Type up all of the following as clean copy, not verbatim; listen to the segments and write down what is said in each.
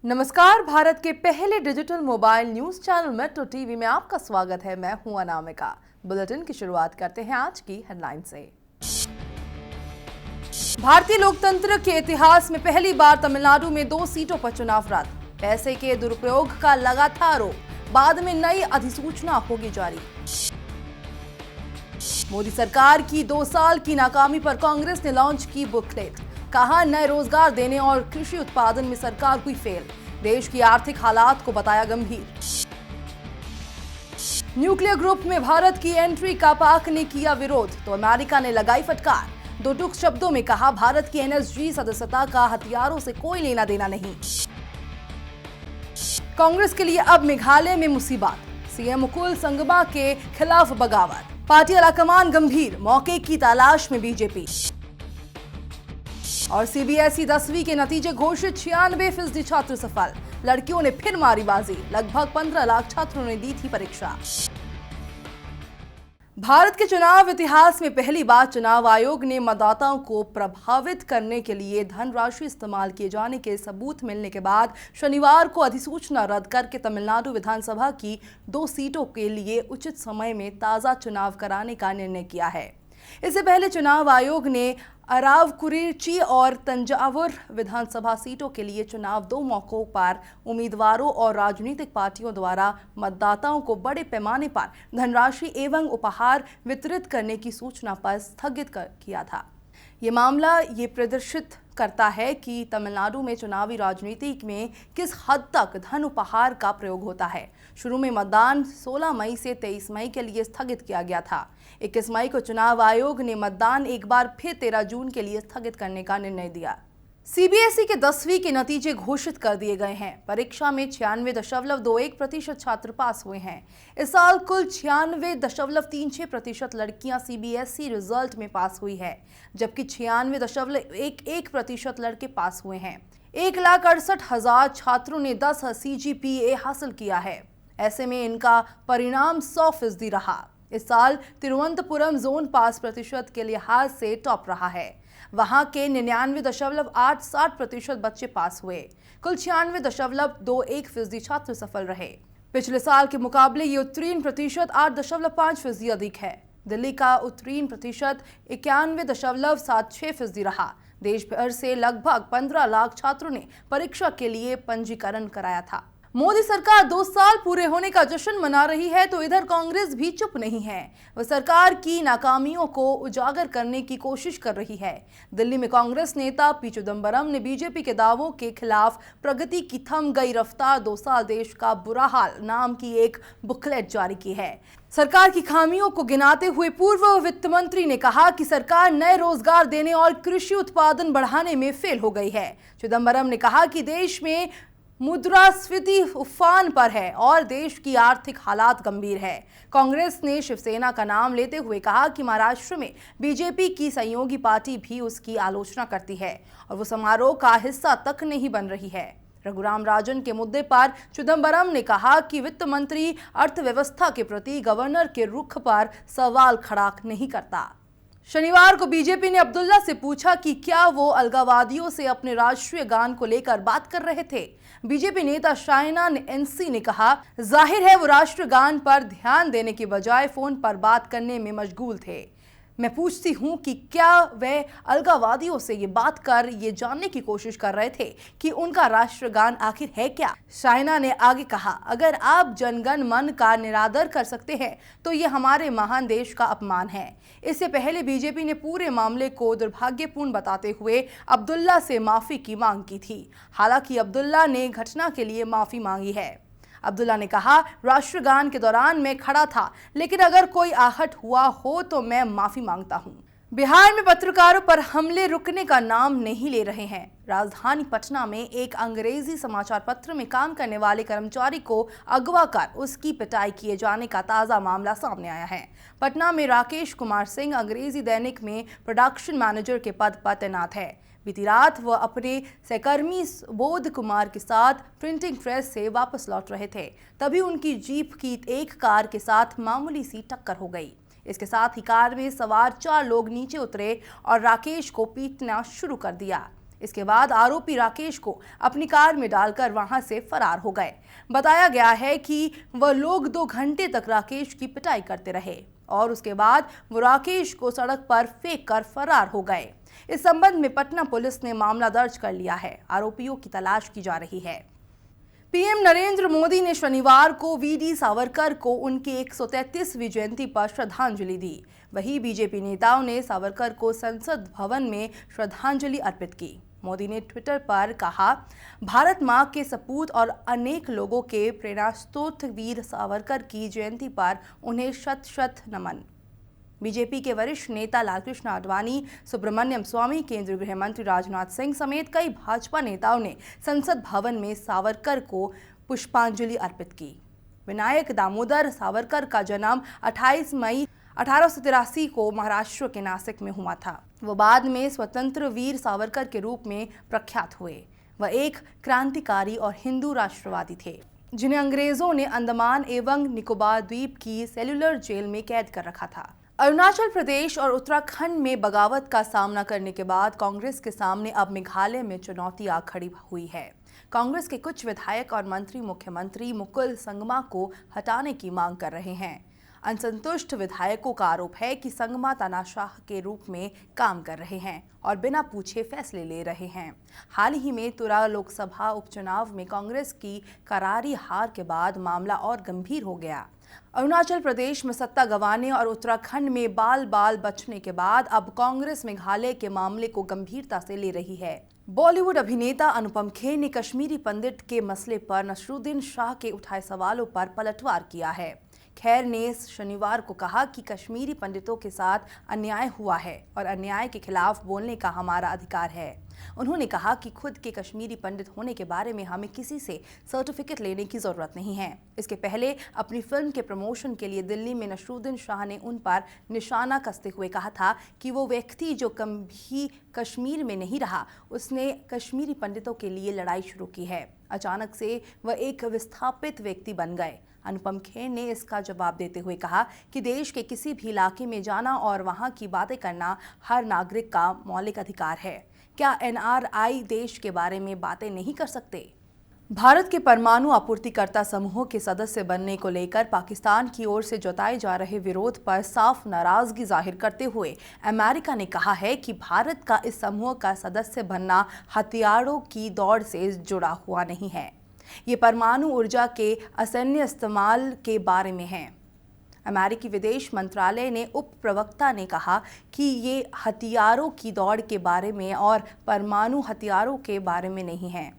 नमस्कार, भारत के पहले digital mobile news channel metro TV में आपका स्वागत है। मैं हूं अनामिका। बुलेटिन की शुरुआत करते हैं आज की हेडलाइन से। भारतीय लोकतंत्र के इतिहास में पहली बार तमिलनाडु में 2 सीटों पर चुनाव रद्द। पैसे के दुरुपयोग का लगातार आरोप, बाद में नई अधिसूचना होगी जारी। मोदी सरकार की 2 साल की नाकामी पर कांग्रेस ने लॉन्च की बुकलेट। कहा, नए रोजगार देने और कृषि उत्पादन में सरकार हुई फेल। देश की आर्थिक हालात को बताया गंभीर। न्यूक्लियर ग्रुप में भारत की एंट्री का पाक ने किया विरोध तो अमेरिका ने लगाई फटकार। 2 टूक शब्दों में कहा, भारत की एनएसजी सदस्यता का हथियारों से कोई लेना देना नहीं। कांग्रेस के लिए अब मेघालय में मुसीबत। सीएम मुकुल संगमा के खिलाफ बगावत। पार्टी आलाकमान गंभीर, मौके की तलाश में बीजेपी। और सीबीएसई 10वीं के नतीजे घोषित, 96% छात्र सफल। लड़कियों ने फिर मारी बाजी, लगभग 15 लाख छात्रों ने दी थी परीक्षा। भारत के चुनाव इतिहास में पहली बार चुनाव आयोग ने मतदाताओं को प्रभावित करने के लिए धनराशि इस्तेमाल किए जाने के सबूत मिलने के बाद शनिवार को अधिसूचना रद्द करके तमिलनाडु विधानसभा की 2 सीटों के लिए उचित समय में ताज़ा चुनाव कराने का निर्णय किया है। इससे पहले चुनाव आयोग ने अरावकुरिची और तंजावुर विधानसभा सीटों के लिए चुनाव 2 मौकों पर उम्मीदवारों और राजनीतिक पार्टियों द्वारा मतदाताओं को बड़े पैमाने पर धनराशि एवं उपहार वितरित करने की सूचना पर स्थगित किया था। ये मामला ये प्रदर्शित करता है कि तमिलनाडु में चुनावी राजनीति में किस हद तक धन उपहार का प्रयोग होता है। शुरू में मतदान 16 मई से 23 मई के लिए स्थगित किया गया था। 21 मई को चुनाव आयोग ने मतदान एक बार फिर 13 जून के लिए स्थगित करने का निर्णय दिया। सीबीएसई के 10वीं के नतीजे घोषित कर दिए गए हैं। परीक्षा में 96.21% छात्र पास हुए हैं। इस साल कुल 96.36% लड़कियां सीबीएसई रिजल्ट में पास हुई है, जबकि 96.11% लड़के पास हुए हैं। 1,68,000 छात्रों ने 10 CGPA हासिल किया है। ऐसे में इनका परिणाम 100% रहा। इस साल तिरुवनंतपुरम जोन पास प्रतिशत के लिहाज से टॉप रहा है। वहां के 99.87% बच्चे पास हुए। कुल 96.21% छात्र सफल रहे। पिछले साल के मुकाबले ये उत्तीर्ण प्रतिशत 8.5% अधिक है। दिल्ली का उत्तीर्ण प्रतिशत 91.76% रहा। देश भर से लगभग 15 लाख छात्रों ने परीक्षा के लिए पंजीकरण कराया था। मोदी सरकार 2 साल पूरे होने का जश्न मना रही है तो इधर कांग्रेस भी चुप नहीं है। वह सरकार की नाकामियों को उजागर करने की कोशिश कर रही है। दिल्ली में कांग्रेस नेता पी चिदंबरम ने बीजेपी के दावों के खिलाफ प्रगति की थम गई रफ्तार 2 साल देश का बुरा हाल नाम की एक बुकलेट जारी की है। सरकार की खामियों को गिनाते हुए पूर्व वित्त मंत्री ने कहा कि सरकार नए रोजगार देने और कृषि उत्पादन बढ़ाने में फेल हो गई है। चिदंबरम ने कहा कि देश में मुद्रास्फीति उफान पर है और देश की आर्थिक हालात गंभीर है। कांग्रेस ने शिवसेना का नाम लेते हुए कहा कि महाराष्ट्र में बीजेपी की सहयोगी पार्टी भी उसकी आलोचना करती है और वो समारोह का हिस्सा तक नहीं बन रही है। रघुराम राजन के मुद्दे पर चिदंबरम ने कहा कि वित्त मंत्री अर्थव्यवस्था के प्रति गवर्नर के रुख पर सवाल खड़ा नहीं करता। शनिवार को बीजेपी ने अब्दुल्ला से पूछा कि क्या वो अलगाववादियों से अपने राष्ट्रीय गान को लेकर बात कर रहे थे। बीजेपी नेता शाइना एनसी ने कहा, जाहिर है वो राष्ट्रीय गान पर ध्यान देने के बजाय फोन पर बात करने में मशगूल थे। मैं पूछती हूं कि क्या वे अलगाववादियों से ये बात कर ये जानने की कोशिश कर रहे थे कि उनका राष्ट्रगान आखिर है क्या। शाइना ने आगे कहा, अगर आप जनगण मन का निरादर कर सकते हैं तो ये हमारे महान देश का अपमान है। इससे पहले बीजेपी ने पूरे मामले को दुर्भाग्यपूर्ण बताते हुए अब्दुल्ला से माफी की मांग की थी। हालांकि अब्दुल्ला ने घटना के लिए माफी मांगी है। अब्दुल्ला ने कहा, राष्ट्रगान के दौरान मैं खड़ा था, लेकिन अगर कोई आहट हुआ हो तो मैं माफी मांगता हूं। बिहार में पत्रकारों पर हमले रुकने का नाम नहीं ले रहे हैं। राजधानी पटना में एक अंग्रेजी समाचार पत्र में काम करने वाले कर्मचारी को अगवा कर उसकी पिटाई किए जाने का ताजा मामला सामने आया है। पटना में राकेश कुमार सिंह अंग्रेजी दैनिक में प्रोडक्शन मैनेजर के पद पर तैनात है। बीती रात वह अपने सहकर्मी बोध कुमार के साथ प्रिंटिंग प्रेस से वापस लौट रहे थे, तभी उनकी जीप की एक कार के साथ मामूली सी टक्कर हो गई। इसके साथ ही कार में सवार 4 लोग नीचे उतरे और राकेश को पीटना शुरू कर दिया। इसके बाद आरोपी राकेश को अपनी कार में डालकर वहां से फरार हो गए। बताया गया है कि वह लोग 2 घंटे तक राकेश की पिटाई करते रहे और उसके बाद वो राकेश को सड़क पर फेंक कर फरार हो गए। इस संबंध में पटना पुलिस ने मामला दर्ज कर लिया है। आरोपियों की तलाश की जा रही है। पीएम नरेंद्र मोदी ने शनिवार को वीडी सावरकर को उनकी 133वीं जयंती पर श्रद्धांजलि दी। वहीं बीजेपी नेताओं ने सावरकर को संसद भवन में श्रद्धांजलि अर्पित की। मोदी ने ट्विटर पर कहा, भारत मां के सपूत और अनेक लोगों के प्रेरणास्रोत वीर सावरकर की जयंती पर उन्हें शत शत नमन। बीजेपी के वरिष्ठ नेता लालकृष्ण आडवाणी, सुब्रमण्यम स्वामी, केंद्रीय गृह मंत्री राजनाथ सिंह समेत कई भाजपा नेताओं ने संसद भवन में सावरकर को पुष्पांजलि अर्पित की। विनायक दामोदर सावरकर का जन्म 28 मई 1883 को महाराष्ट्र के नासिक में हुआ था। वह बाद में स्वतंत्र वीर सावरकर के रूप में प्रख्यात हुए। वह एक क्रांतिकारी और हिंदू राष्ट्रवादी थे, जिन्हें अंग्रेजों ने अंडमान एवं निकोबार द्वीप की सेल्युलर जेल में कैद कर रखा था। अरुणाचल प्रदेश और उत्तराखंड में बगावत का सामना करने के बाद कांग्रेस के सामने अब मेघालय में चुनौती आ खड़ी हुई है। कांग्रेस के कुछ विधायक और मंत्री मुख्यमंत्री मुकुल संगमा को हटाने की मांग कर रहे हैं। असंतुष्ट विधायकों का आरोप है कि संगमा तानाशाह के रूप में काम कर रहे हैं और बिना पूछे फैसले ले रहे हैं। हाल ही में तुरा लोकसभा उपचुनाव में कांग्रेस की करारी हार के बाद मामला और गंभीर हो गया। अरुणाचल प्रदेश में सत्ता गंवाने और उत्तराखंड में बाल बचने के बाद अब कांग्रेस मेघालय के मामले को गंभीरता से ले रही है। बॉलीवुड अभिनेता अनुपम खेर ने कश्मीरी पंडित के मसले पर नसरुद्दीन शाह के उठाए सवालों पर पलटवार किया है। खैर ने शनिवार को कहा कि कश्मीरी पंडितों के साथ अन्याय हुआ है और अन्याय के खिलाफ बोलने का हमारा अधिकार है। उन्होंने कहा कि खुद के कश्मीरी पंडित होने के बारे में हमें किसी से सर्टिफिकेट लेने की जरूरत नहीं है। इसके पहले अपनी फिल्म के प्रमोशन के लिए दिल्ली में नसरुद्दीन शाह ने उन पर निशाना कसते हुए कहा था कि वो व्यक्ति जो कभी कश्मीर में नहीं रहा, उसने कश्मीरी पंडितों के लिए लड़ाई शुरू की है। अचानक से वह एक विस्थापित व्यक्ति बन गए। अनुपम खेर ने इसका जवाब देते हुए कहा कि देश के किसी भी इलाके में जाना और वहां की बातें करना हर नागरिक का मौलिक अधिकार है। क्या एनआरआई देश के बारे में बातें नहीं कर सकते? भारत के परमाणु आपूर्तिकर्ता समूह के सदस्य बनने को लेकर पाकिस्तान की ओर से जताए जा रहे विरोध पर साफ नाराजगी जाहिर करते हुए अमेरिका ने कहा है कि भारत का इस समूह का सदस्य बनना हथियारों की दौड़ से जुड़ा हुआ नहीं है। ये परमाणु ऊर्जा के असैन्य इस्तेमाल के बारे में है। अमेरिकी विदेश मंत्रालय ने उप प्रवक्ता ने कहा कि ये हथियारों की दौड़ के बारे में और परमाणु हथियारों के बारे में नहीं है।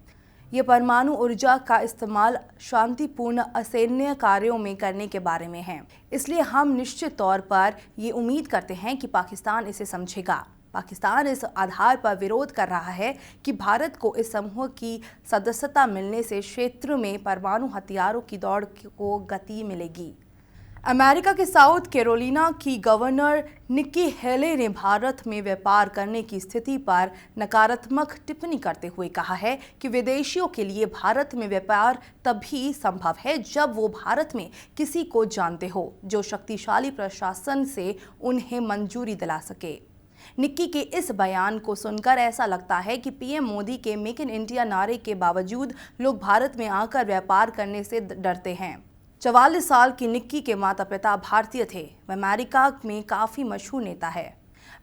ये परमाणु ऊर्जा का इस्तेमाल शांतिपूर्ण असैन्य कार्यों में करने के बारे में है। इसलिए हम निश्चित तौर पर ये उम्मीद करते हैं कि पाकिस्तान इसे समझेगा। पाकिस्तान इस आधार पर विरोध कर रहा है कि भारत को इस समूह की सदस्यता मिलने से क्षेत्र में परमाणु हथियारों की दौड़ को गति मिलेगी। अमेरिका के साउथ कैरोलिना की गवर्नर निक्की हेले ने भारत में व्यापार करने की स्थिति पर नकारात्मक टिप्पणी करते हुए कहा है कि विदेशियों के लिए भारत में व्यापार तभी संभव है जब वो भारत में किसी को जानते हो जो शक्तिशाली प्रशासन से उन्हें मंजूरी दिला सके। निक्की के इस बयान को सुनकर ऐसा लगता है कि पीएम मोदी के मेक इन इंडिया नारे के बावजूद लोग भारत में आकर व्यापार करने से डरते हैं। 44 साल की निक्की के माता पिता भारतीय थे। वह अमेरिका में काफ़ी मशहूर नेता है।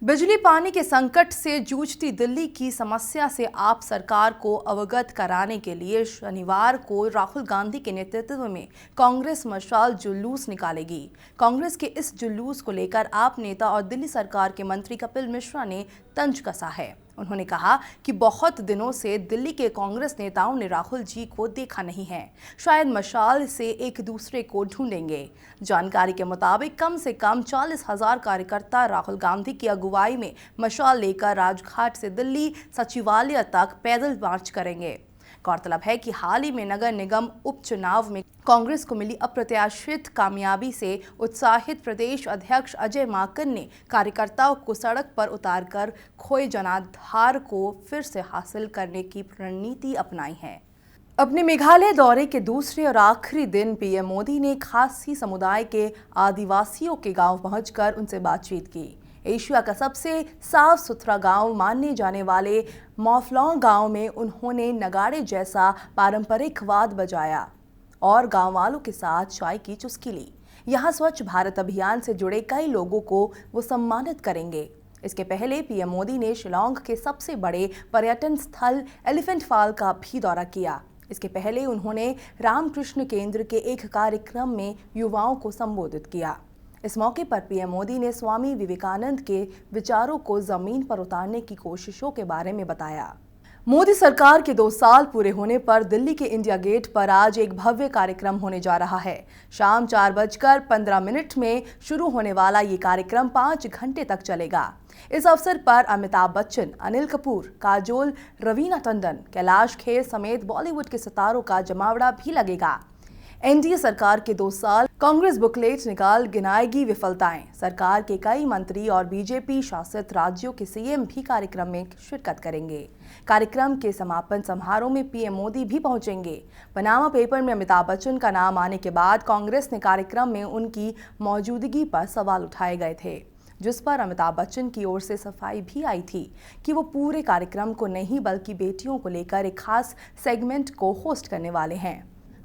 बिजली पानी के संकट से जूझती दिल्ली की समस्या से आप सरकार को अवगत कराने के लिए शनिवार को राहुल गांधी के नेतृत्व में कांग्रेस मशाल जुलूस निकालेगी। कांग्रेस के इस जुलूस को लेकर आप नेता और दिल्ली सरकार के मंत्री कपिल मिश्रा ने तंज कसा है। उन्होंने कहा कि बहुत दिनों से दिल्ली के कांग्रेस नेताओं ने राहुल जी को देखा नहीं है, शायद मशाल से एक दूसरे को ढूंढेंगे। जानकारी के मुताबिक कम से कम 40,000 कार्यकर्ता राहुल गांधी की अगुवाई में मशाल लेकर राजघाट से दिल्ली सचिवालय तक पैदल मार्च करेंगे। गौरतलब है कि हाल ही में नगर निगम उपचुनाव में कांग्रेस को मिली अप्रत्याशित कामयाबी से उत्साहित प्रदेश अध्यक्ष अजय माकन ने कार्यकर्ताओं को सड़क पर उतारकर खोए जनाधार को फिर से हासिल करने की रणनीति अपनाई है। अपने मेघालय दौरे के दूसरे और आखिरी दिन पीएम मोदी ने खासी समुदाय के आदिवासियों के गांव पहुंचकर उनसे बातचीत की। एशिया का सबसे साफ सुथरा गांव मानने जाने वाले मॉफलॉन्ग गांव में उन्होंने नगाड़े जैसा पारंपरिक वाद बजाया और गांव वालों के साथ चाय की चुस्की ली। यहां स्वच्छ भारत अभियान से जुड़े कई लोगों को वो सम्मानित करेंगे। इसके पहले पीएम मोदी ने शिलांग के सबसे बड़े पर्यटन स्थल एलिफेंट फॉल का भी दौरा किया। इसके पहले उन्होंने रामकृष्ण केंद्र के एक कार्यक्रम में युवाओं को संबोधित किया। इस मौके पर पीएम मोदी ने स्वामी विवेकानंद के विचारों को जमीन पर उतारने की कोशिशों के बारे में बताया। मोदी सरकार के 2 साल पूरे होने पर दिल्ली के इंडिया गेट पर आज एक भव्य कार्यक्रम होने जा रहा है। शाम 4:15 में शुरू होने वाला ये कार्यक्रम 5 घंटे तक चलेगा। इस अवसर पर अमिताभ बच्चन, अनिल कपूर, काजोल, रवीना टंडन, कैलाश खेर समेत बॉलीवुड के सितारों का जमावड़ा भी लगेगा। एनडीए सरकार के 2 साल कांग्रेस बुकलेट निकाल गिनाएगी विफलताएं। सरकार के कई मंत्री और बीजेपी शासित राज्यों के सीएम भी कार्यक्रम में शिरकत करेंगे। कार्यक्रम के समापन समारोह में पीएम मोदी भी पहुंचेंगे। पनामा पेपर में अमिताभ बच्चन का नाम आने के बाद कांग्रेस ने कार्यक्रम में उनकी मौजूदगी पर सवाल उठाए गए थे, जिस पर अमिताभ बच्चन की ओर से सफाई भी आई थी कि वो पूरे कार्यक्रम को नहीं बल्कि बेटियों को लेकर एक खास सेगमेंट को होस्ट करने वाले हैं।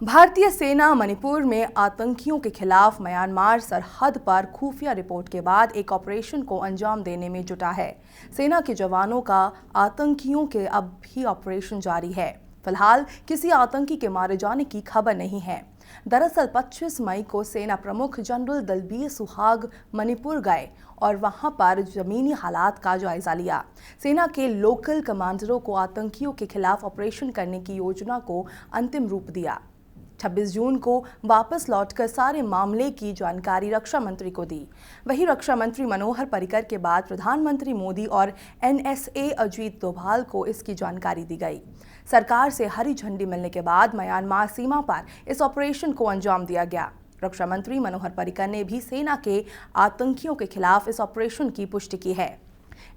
भारतीय सेना मणिपुर में आतंकियों के खिलाफ म्यांमार सरहद पर खुफिया रिपोर्ट के बाद एक ऑपरेशन को अंजाम देने में जुटा है। सेना के जवानों का आतंकियों के अब भी ऑपरेशन जारी है। फिलहाल किसी आतंकी के मारे जाने की खबर नहीं है। दरअसल 25 मई को सेना प्रमुख जनरल दलबीर सुहाग मणिपुर गए और वहां पर जमीनी हालात का जायजा लिया। सेना के लोकल कमांडरों को आतंकियों के खिलाफ ऑपरेशन करने की योजना को अंतिम रूप दिया। 26 जून को वापस लौटकर सारे मामले की जानकारी रक्षा मंत्री को दी। वहीं रक्षा मंत्री मनोहर पर्रिकर के बाद प्रधानमंत्री मोदी और एनएसए अजीत डोभाल को इसकी जानकारी दी गई। सरकार से हरी झंडी मिलने के बाद म्यांमार सीमा पर इस ऑपरेशन को अंजाम दिया गया। रक्षा मंत्री मनोहर पर्रिकर ने भी सेना के आतंकियों के खिलाफ इस ऑपरेशन की पुष्टि की है।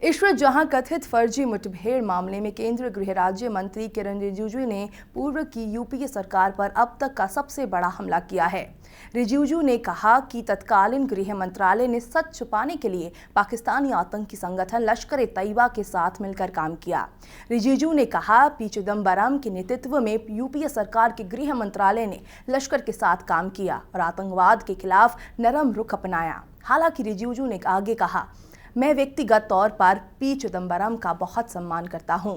इस बीच जहां कथित फर्जी मुठभेड़ मामले में केंद्रीय गृह राज्य मंत्री किरण रिजिजू ने पूर्व की यूपीए सरकार पर अब तक का सबसे बड़ा हमला किया है। रिजिजू ने कहा कि तत्कालीन गृह मंत्रालय ने सच छुपाने के लिए पाकिस्तानी आतंकी संगठन लश्कर-ए-तैयबा के साथ मिलकर काम किया। रिजिजू ने कहा पी चिदम्बरम के नेतृत्व में यूपीए सरकार के गृह मंत्रालय ने लश्कर के साथ काम किया और आतंकवाद के खिलाफ नरम रुख अपनाया। हालांकि रिजिजू ने आगे कहा, मैं व्यक्तिगत तौर पर पी चिदम्बरम का बहुत सम्मान करता हूं।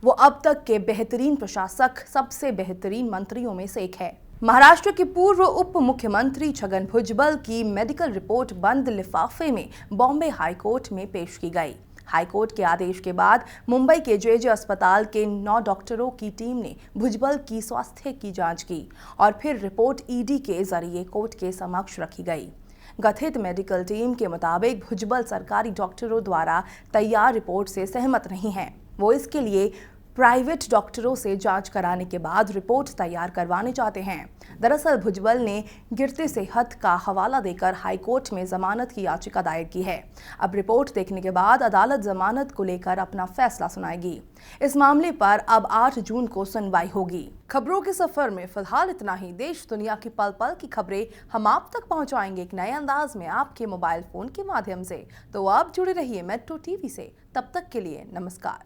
वो अब तक के बेहतरीन प्रशासक, सबसे बेहतरीन मंत्रियों में से एक है। महाराष्ट्र के पूर्व उप मुख्यमंत्री छगन भुजबल की मेडिकल रिपोर्ट बंद लिफाफे में बॉम्बे हाईकोर्ट में पेश की गई। हाईकोर्ट के आदेश के बाद मुंबई के जेजे अस्पताल के 9 डॉक्टरों की टीम ने भुजबल की स्वास्थ्य की जांच की और फिर रिपोर्ट ईडी के जरिए कोर्ट के समक्ष रखी गई। गठित मेडिकल टीम के मुताबिक भुजबल सरकारी डॉक्टरों द्वारा तैयार रिपोर्ट से सहमत नहीं हैं। वो इसके लिए प्राइवेट डॉक्टरों से जांच कराने के बाद रिपोर्ट तैयार करवाने चाहते हैं। दरअसल भुजबल ने गिरते सेहत का हवाला देकर हाईकोर्ट में जमानत की याचिका दायर की है। अब रिपोर्ट देखने के बाद अदालत जमानत को लेकर अपना फैसला सुनाएगी। इस मामले पर अब 8 जून को सुनवाई होगी। खबरों के सफर में फिलहाल इतना ही। देश दुनिया की पल पल की खबरें हम आप तक पहुंचाएंगे एक नए अंदाज में आपके मोबाइल फोन के माध्यम से। तो आप जुड़े रहिए मेट्रो टीवी से। तब तक के लिए नमस्कार।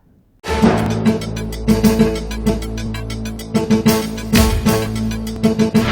Thank you.